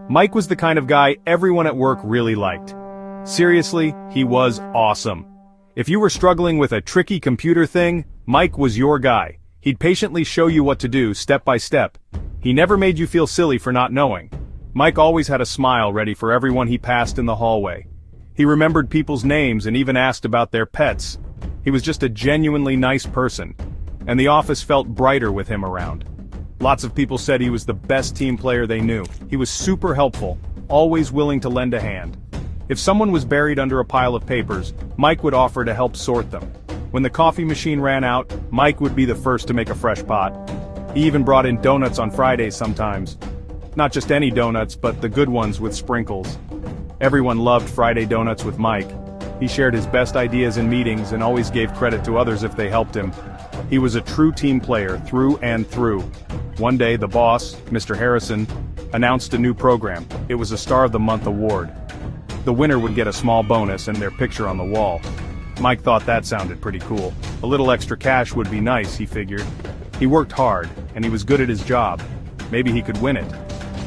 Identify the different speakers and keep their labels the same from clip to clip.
Speaker 1: Mike was the kind of guy everyone at work really liked. Seriously, he was awesome. If you were struggling with a tricky computer thing, Mike was your guy. He'd patiently show you what to do step by step. He never made you feel silly for not knowing. Mike always had a smile ready for everyone he passed in the hallway. He remembered people's names and even asked about their pets. He was just a genuinely nice person, and the office felt brighter with him around. Lots of people said he was the best team player they knew. He was super helpful, always willing to lend a hand. If someone was buried under a pile of papers, Mike would offer to help sort them. When the coffee machine ran out, Mike would be the first to make a fresh pot. He even brought in donuts on Fridays sometimes. Not just any donuts, but the good ones with sprinkles. Everyone loved Friday donuts with Mike. He shared his best ideas in meetings and always gave credit to others if they helped him. He was a true team player through and through. One day the boss, Mr. Harrison, announced a new program. It was a Star of the Month award. The winner would get a small bonus and their picture on the wall. Mike thought that sounded pretty cool. A little extra cash would be nice, he figured. He worked hard, and he was good at his job. Maybe he could win it.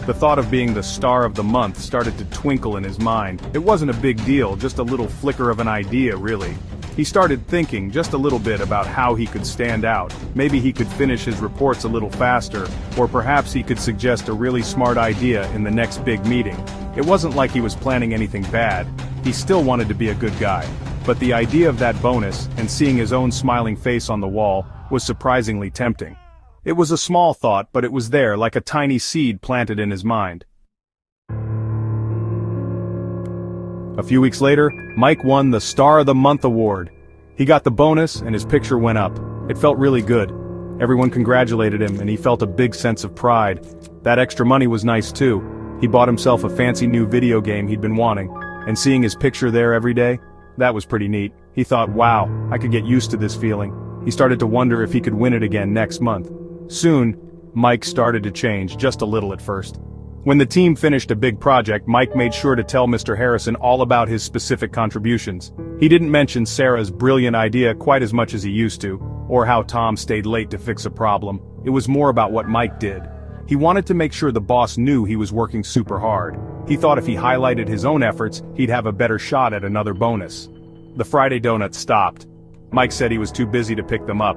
Speaker 1: The thought of being the Star of the Month started to twinkle in his mind. It wasn't a big deal, just a little flicker of an idea, really. He started thinking just a little bit about how he could stand out. Maybe he could finish his reports a little faster, or perhaps he could suggest a really smart idea in the next big meeting. It wasn't like he was planning anything bad. He still wanted to be a good guy. But the idea of that bonus, and seeing his own smiling face on the wall, was surprisingly tempting. It was a small thought, but it was there, like a tiny seed planted in his mind. A few weeks later, Mike won the Star of the Month award. He got the bonus, and his picture went up. It felt really good. Everyone congratulated him, and he felt a big sense of pride. That extra money was nice too. He bought himself a fancy new video game he'd been wanting, and seeing his picture there every day, that was pretty neat. He thought, wow, I could get used to this feeling. He started to wonder if he could win it again next month. Soon, Mike started to change, just a little at first. When the team finished a big project, Mike made sure to tell Mr. Harrison all about his specific contributions. He didn't mention Sarah's brilliant idea quite as much as he used to, or how Tom stayed late to fix a problem. It was more about what Mike did. He wanted to make sure the boss knew he was working super hard. He thought if he highlighted his own efforts, he'd have a better shot at another bonus. The Friday donuts stopped. Mike said he was too busy to pick them up.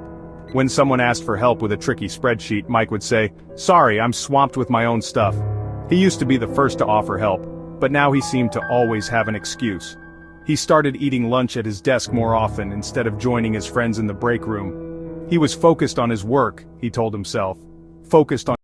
Speaker 1: When someone asked for help with a tricky spreadsheet, Mike would say, "Sorry, I'm swamped with my own stuff." He used to be the first to offer help, but now he seemed to always have an excuse. He started eating lunch at his desk more often instead of joining his friends in the break room. He was focused on his work, he told himself. Focused on